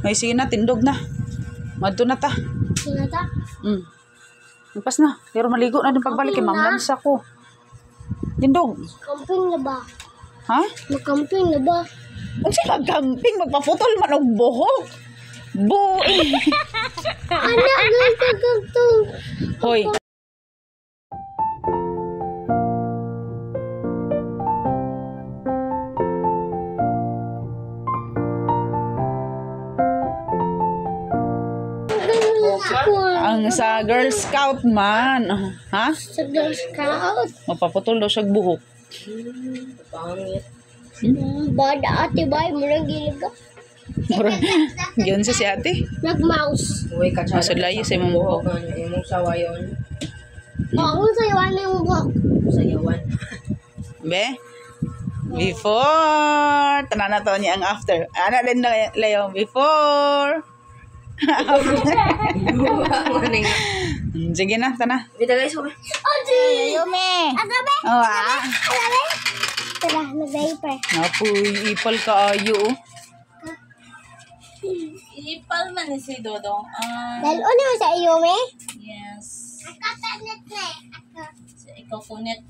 Ay, sige na, tindog na. Madto na ta. Sige ta. Magpas na. Pero maligo na din pagbalik. Kay mamlansa ko. Tindog. Camping na ba? Ha? Mag-camping na ba? Kung sila camping, magpaputol man og buhok. Buing. Anak, gagagagtong. Hoy. Ang sa Girl Scout man. Ha? Sa Girl Scout. Magpaputol daw siya og buhok. Pangit. Bada ate bay, murang gilig ka. Giyon si ate. Nag-mouse. Uy, katsada. Sa layo sa imong buhok. Imong sawayon. Oo, sa iwan na yung buhok. Sayawan. Be? Before. Tanan na to niya ang after. Ana din na layo. Before. Sige na, tana. Bita guys, kome. Odi! Yume! Agabe! Oh, Agabe! Tara, nag-diaper. Napuy, ipal ka ayo. Ipal man ni si Dodong. Dahil ano mo sa Yume? Yes. Akatanit na So, ikaw kunit.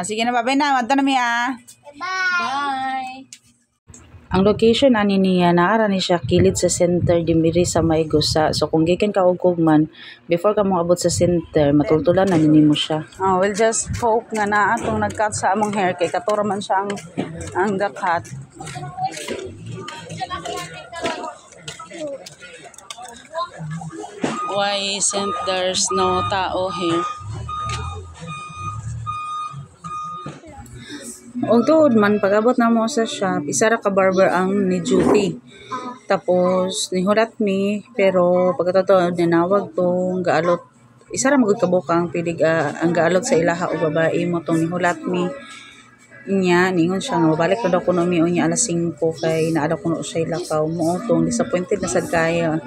Sige na, babay na. Madto na miya. Bye! Bye! Ang location ani niya naara ni siya kilid sa center dimiri sa Maygosa. So kung gikan ka og man before ka mo abot sa center matultulan na nimo siya. We'll just hope nga naa atong nag-cut sa among hair kay katura man siya ang gakat. Why isn't there's no tao here? Og tuod man pag-abot na mo sa shop, isa ra ka barber ang ni duty. Tapos nihulat mi pero pagkatotoo ninawag tong gaalot. Isa ra magud ka bukang pilig ang gaalot sa ilaha og babae mo tong nihulat mi. Nya ningon siya nga mabalik na daw kuno mi unya alas 5 kay naala kuno siya lakaw mo tong disappointed na sad kaya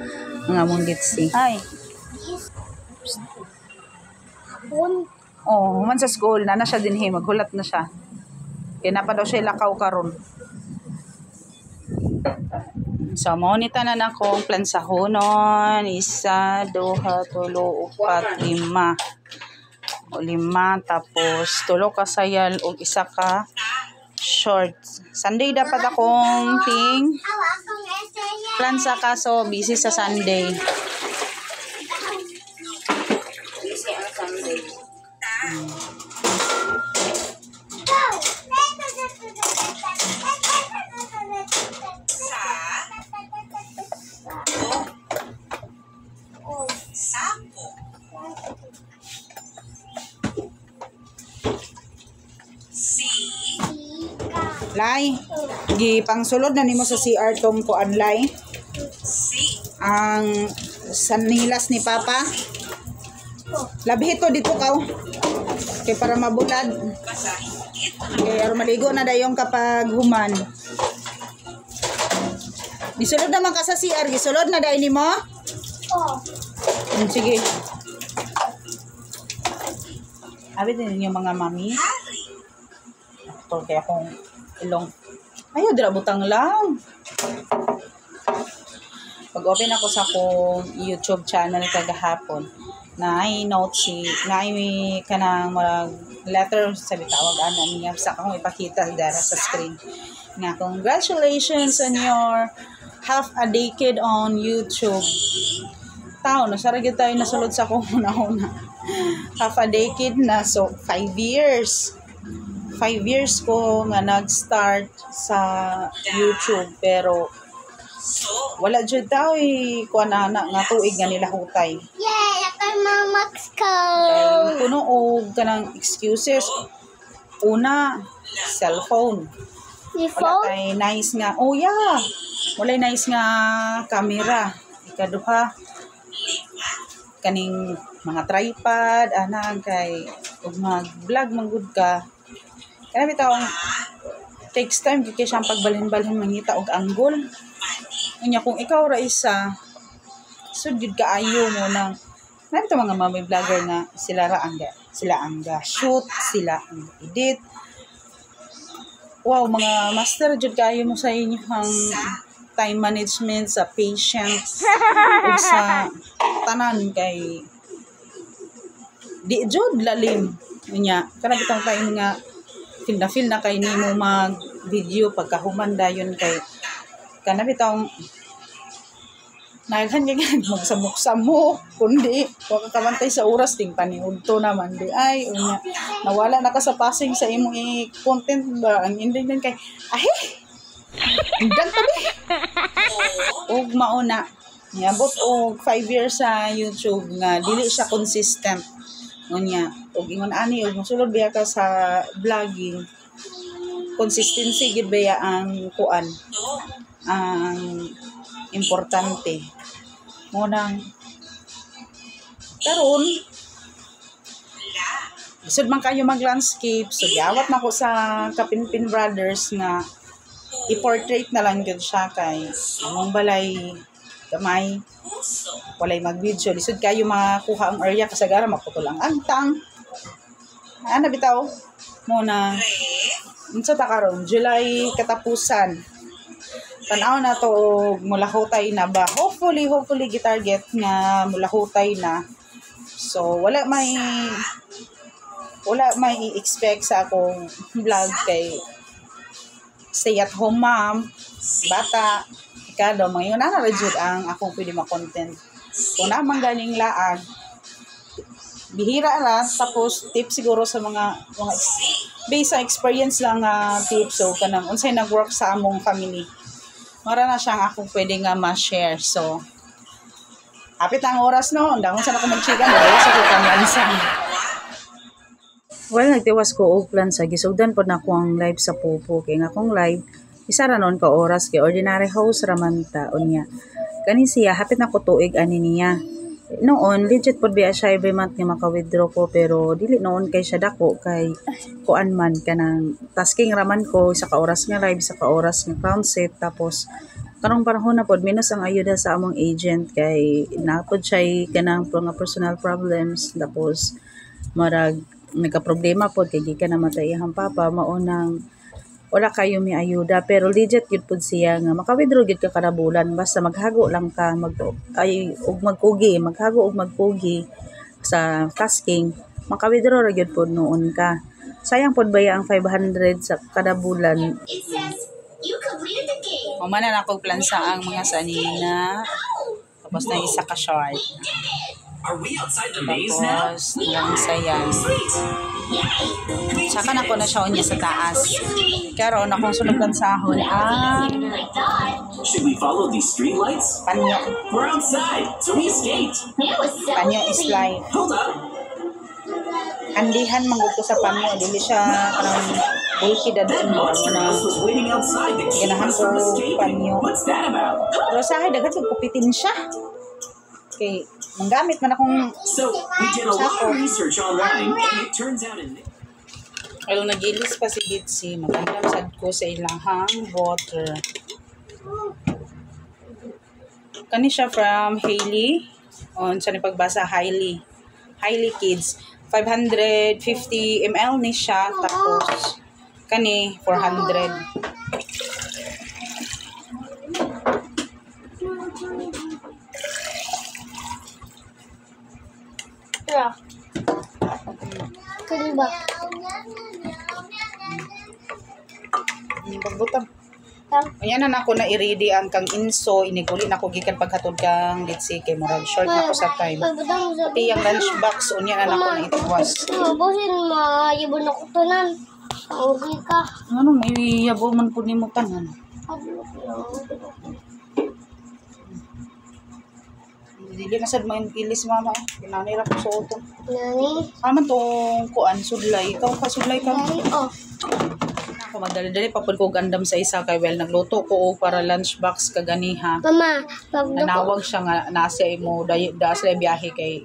ang among ditsi. Ay. Oh, human sa school na siya dinhi maghulat na siya. Kaya na pa daw siya lakaw karon. So, monita na na kong plansahonon. 1, 2, 3, 4, 5. O 5. Tapos, 3 ka sayal o 1 ka shorts. Sunday dapat akong plansa ka. So, busy sa Sunday. Busy ang Sunday. Lai, gipangsulod na nimo sa CR tong kuan lay. Ang sanilas ni Papa. Labhito dito kaw. Kay para mabulad. Kay aron maligo na dayon kapag human. Gisulod naman ka sa CR, gisulod na dai nimo? Oh. Sige. Abi din yung mga mami. Ito kaya akong ilong. Ayaw, dira butang lang. Pag-open ako sa akong YouTube channel kagahapon, na-note si, na-may ka ng letter sa bitawag ana niya sa akong ipakita dara sa screen. Nga, congratulations on your half a decade on YouTube. Tao, nasaragid tayo nasulod sa akong una-una. Half a decade na, so 5 years. 5 years ko nga nag-start sa YouTube pero wala jud daw kuan na nga tuig nga nila hutay. Yay! Ako mamax ko! Kay puno og kanang excuses. Una, cellphone. Ni Wala phone? kay nice nga. Oh yeah. Wala nice nga camera. Ikaduha kaning mga tripod ana kay ug mag-vlog manggod ka. Kaya bitaw takes time kay siyang pagbalhin-balhin mangita og angle. Unya kung ikaw ra isa sud ka ayo mo nang nabito mga mami vlogger nga sila ang shoot, sila ang edit. Wow, mga master jud kayo mo sa inyong time management sa patient ug sa tanan kay di jud lalim niya kana bitang time nga feel na kay nimo mag video pagkahuman dayon kay kana bitang naghan kay magsamok-samok kundi wa ka kamantay sa oras ting paniudto naman di ay unya nawala na ka sa passing sa imong content ba ang ending din kay indan tabi ug mauna niabot og 5 years sa YouTube nga dili siya consistent unya ug ingon ani ug mosulod biya ka sa vlogging consistency gid baya ang kuan ang importante mo nang karon isod man kayo mag landscape so giawat na ko sa Kapinpin Brothers nga i-portrait na lang gyud siya kay among balay gamay walay mag-video lisod kayo makuha ang area kasagara maputol ang antang ana bitaw mo na unsa ta karon July katapusan tanaw na to og mulahutay na ba hopefully gitarget nga mulahutay na so wala may i-expect sa akong vlog kay stay at home mom bata ikado mga yun na rejud ang akong pwede ma-content kung naman galing laag bihira ra tapos tips siguro sa mga based sa experience lang tips so kanang unsay nag-work sa among family mara na siyang akong pwede nga ma-share so hapit ang oras no dangon sa ako mag-chika dahil sa kukanlansa well nagtiwas ko og plan sa gisugdan pod na ko ang live sa Popo kay nga akong live isa ra noon ka oras kay ordinary host ramanta unya kani siya hapit na ko tuig ani niya noon legit pod biya siya every month nga maka-withdraw ko pero dili noon kay siya dako kay kuan man kanang tasking raman ko sa ka oras nga live sa ka oras nga crown set tapos karong panahon na pod minus ang ayuda sa among agent kay napod siya kanang mga personal problems tapos marag nagka-problema pod kay gikan namatay iyang papa mao nang wala kayo may ayuda pero legit gyud pud siya nga maka-withdraw gyud ka kada bulan basta maghago lang ka maghago ug magpugi sa tasking maka-withdraw ra gyud pud noon ka sayang pod baya ang 500 sa kada bulan humana na akong plansa ang mga sanina tapos na isa ka short tapos lang sayan saka na ko na siya niya sa taas karon akong sunod lang sahon ang Should we follow these street lights? panyo We're outside, so we escaped. panyo is like Hold up. andihan manggod ko sa panyo dili siya kanang bulky dadon mo Monster na House was waiting outside to keep ganahan us from ko escaping. panyo What's that about? pero sa akin dagat kupitin siya kay manggamit man akong So, we did a lot of research online, and it turns out in Pero nagilis pa si Bitsy, magandang sad ko sa ilahang water. Kani siya from Hailey. On sa pagbasa Hailey Kids. 550 ml ni siya tapos kani 400. Kani ba? Pagbutang. Ayan na nako na i-ready ang kang inso, iniguli na ko gikan paghatod kang Bitsy kay murag short na ko sa time. Pati yung lunch box unya na nako na itiwas. Bosin maayibon ako tanan. Okay ka. Ano may yabo man pud nimo tanan. Dili na sad man ilis mama. Pinanira ko sa auto. Nani? Aman tong kuan sudlay. Ikaw ka sudlay ka. Nani? Oh. Ako magdali-dali pa pud ko gandam sa isa kay well nagluto ko og para lunch box kaganiha. Mama, pagdo ko. Nanawag siya nga nasa imo da sa biyahe kay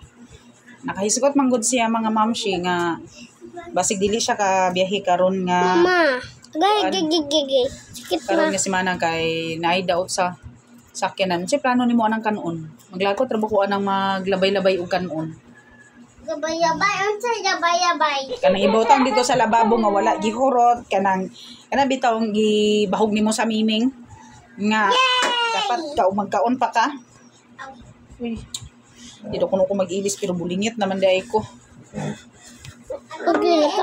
nakahisgot man gud siya mga mamshi nga basig dili siya ka biyahe karon nga Mama, gigi. Sikit karon na. nga semana kay naay daot sa sakyanan. Si plano nimo anang kanon. Maglagot ra ba ko anang maglabay-labay og kanon. Gabay-yabay. Ano sa gabay-yabay? Kanang ibutang dito sa lababo nga wala gihurot kanang bitaw gibahog nimo sa miming nga Dapat magkaon pa ka. Uy. Dito ko mag-ilis pero bulingit naman dahil ko. Okay ka.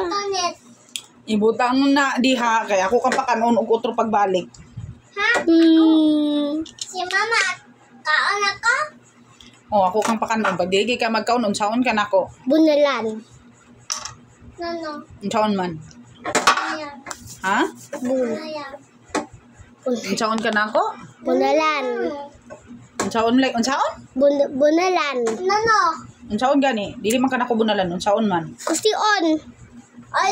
Ibutang na diha kaya ako kang pakanon og otro pagbalik. Si mama, kaon ako? Oh, ako kang pakanon pag dili ka magkaon unsaon ka nako. Bunalan. Unsaon man? Ha? Unsaon ka nako? Bunalan. Unsaon like unsaon? Bunalan. Unsaon gani? Dili man ka nako bunalan unsaon man. Kustion. Ay,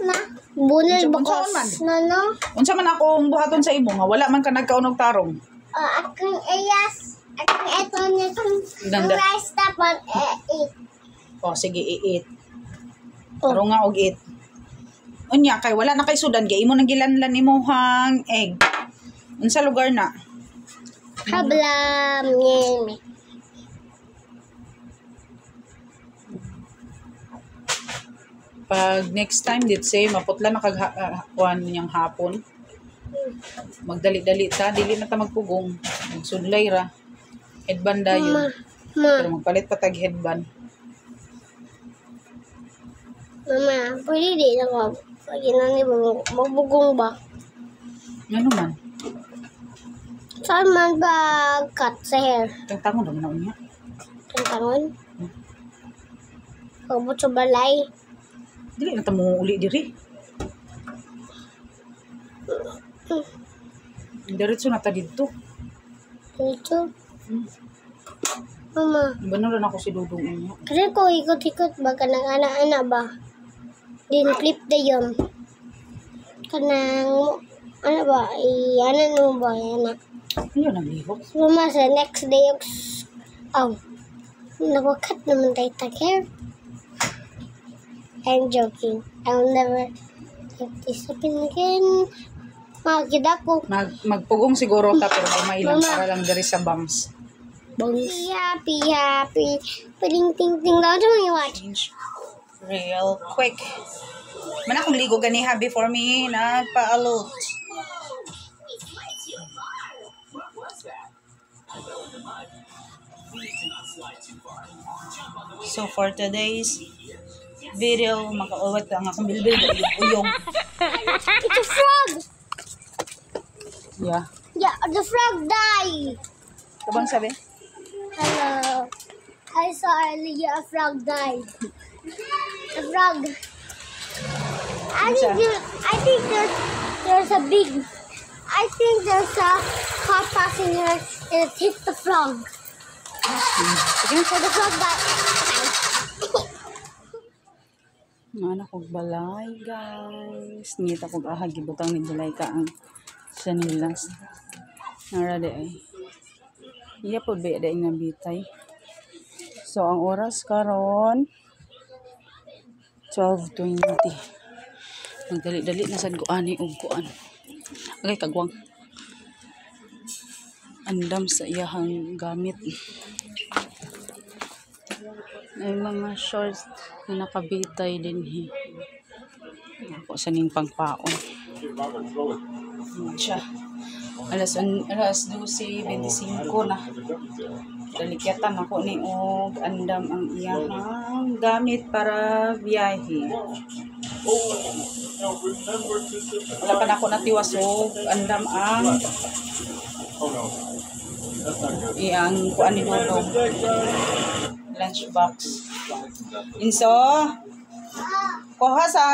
na. Bunal Unsaon bakos. man? Nono. Unsa man akong buhaton sa imo nga wala man ka nagkaon og tarong. Akong iyas. Akong eto nitong Ganda. rice tapon eat. Oh, sige i-eat. Oh. Taro nga og eat. Unya kay wala na kay sudan kay imo nang gilanlan imong egg. Unsa lugar na? Hablam yemi. Pag next time dit say maputla na kag kuan niyang hapon. Magdali-dali ta, dili na ta magpugong. Magsudlay ra. Headband dayon. Pero magpalit pa tag headband. Mama, pwede di na ko. Pag inani magbugong ba? Ano man? Saan man ba cut sa hair? Tangon naman na unya. Tantangon? Pabot sa balay? Dili na ta mo uli diri. Diretso na ta dito. Dito? Mama, Banaran ako si Dudong unya. kasi ko ikot-ikot ba kanang ana-ana ba? Din clip da yun. Kanang, ano ba, ano mo ba, anak? Ayun ang lihok. Mama, sa next day, nawakat naman tayo tag hair. I'm joking. I'll never let this happen again. Makakita ko. Magpugong siguro ta pero gamay lang Mama. para lang diri sa bangs. Happy. Ting ting ting lang sa mga watch. Change real quick. Man akong ligo ganiha before me nagpa-alot. So for today's video, makauwat ang akong bilbil uyong. It's a frog! Yeah. Yeah, the frog died! Kabang sabi? Hello. I saw earlier a frog died. A frog. I think there's a big. I think there's a car passing here and it hit the frog. Sige na. So the frog died. Mana kog balay guys. Ngita kog ahag gibutang ni balay ka ang sanilas. Nara de ay. Iya po ba da nga bitay. So ang oras karon 12:20. Nagdali-dali na sad ko ani og kuan. Okay, kagwang. Andam sa iyahang gamit. Ay mga shorts na nakabitay din ako sa ning pangpaon. Siya. Alas 12:25 na. Dalikyatan ako ni og andam ang iyahang gamit para biyahe. Wala pa na ako natiwasog. Andam ang iyang kuan ni Dodong. Lunchbox. Inso, kuha sa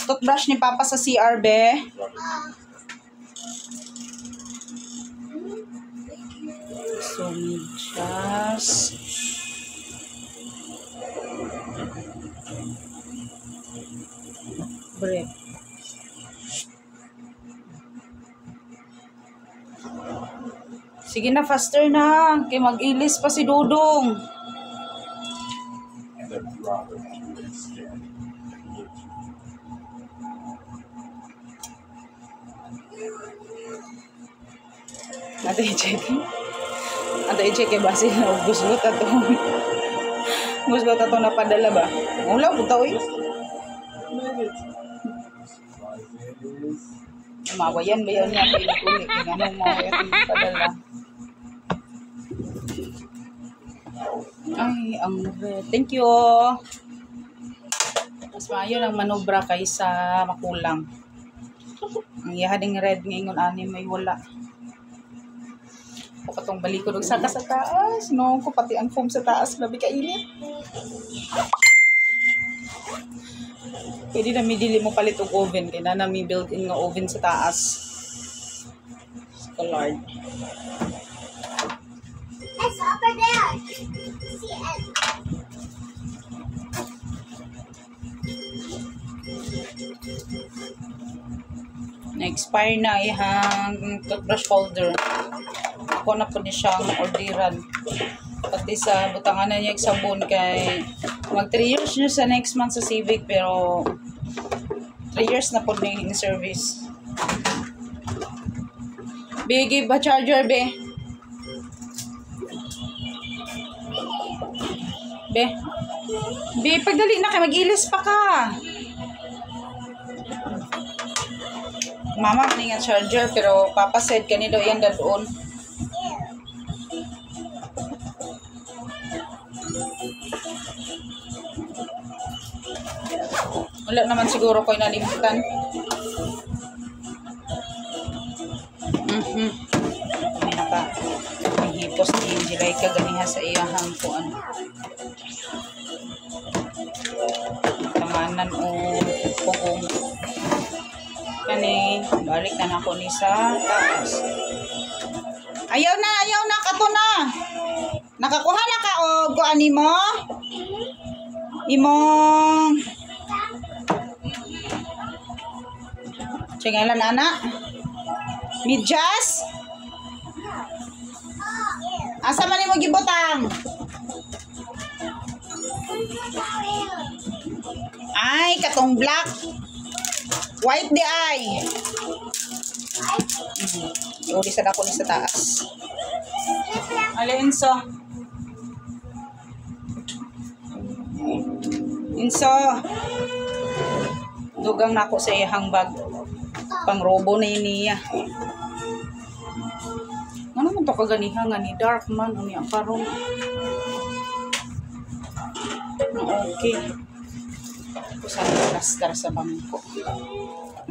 toothbrush ni Papa sa CR, be. So, medyas. Break. Sige na, faster na. Kaya mag-ilis pa si Dudong. Ato i-check. Ato i-check ba sila gusgot ato. Gusgot ato napadala ba? Wala po tao eh. Umawayan ba yun niya? Pilit-ulit. Ganun mo. Ito padala. Ay, ang red. Thank you. Mas maayo ng manobra kaysa makulang. Ang ihading red ngayon ani may wala. O katong balikod og saka sa taas. No, ko pati ang foam sa taas. Labi ka init. Pwede na midili mo palit og oven. Kaya na may built-in nga oven sa taas. Scalard. It's over there. See it. Na-expire na ihang toothbrush holder. Ako na po ni siyang orderan. Pati sa butangan na niya sabon kay mag 3 years niya sa next month sa Civic pero 3 years na po niya in service. Bigay ba charger, be? Be? Be, pagdali na kayo, mag-ilis pa ka. Mama, mali nga charger, pero papasid ka nilo yan doon. Wala naman siguro ko nalimutan. May hipos ni Angelay ka ganiha sa iyahang kuan. Tanganan o pugong. Kani, balik na ako ni sa taas. Ayaw na, kato na. Nakakuha na ka o kuan mo? Imong Tsingalan anak. Midjas? Asa man mo gibutang? Ay, katong black. White di ay. Uli sa dako ni sa taas. Alenso. Inso. Dugang nako sa iyang bag. Pang robo na niya. Ano man to kaganiha nga ni dark man ani ang karon. Okay. Kusang plaster sa bangko.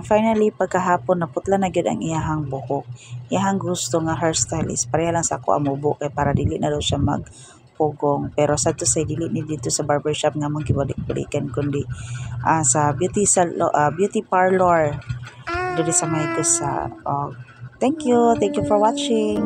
Finally, pagkahapon naputla na gyud ang iyahang buhok. Iyahang gusto nga hairstylist pareha lang sa ako ang mubo kay para dili na daw siya magpugong. Pero sa to say dili ni dito sa barbershop nga mong gibalik-balikan kundi sa beauty parlor dito sa may sa thank you for watching.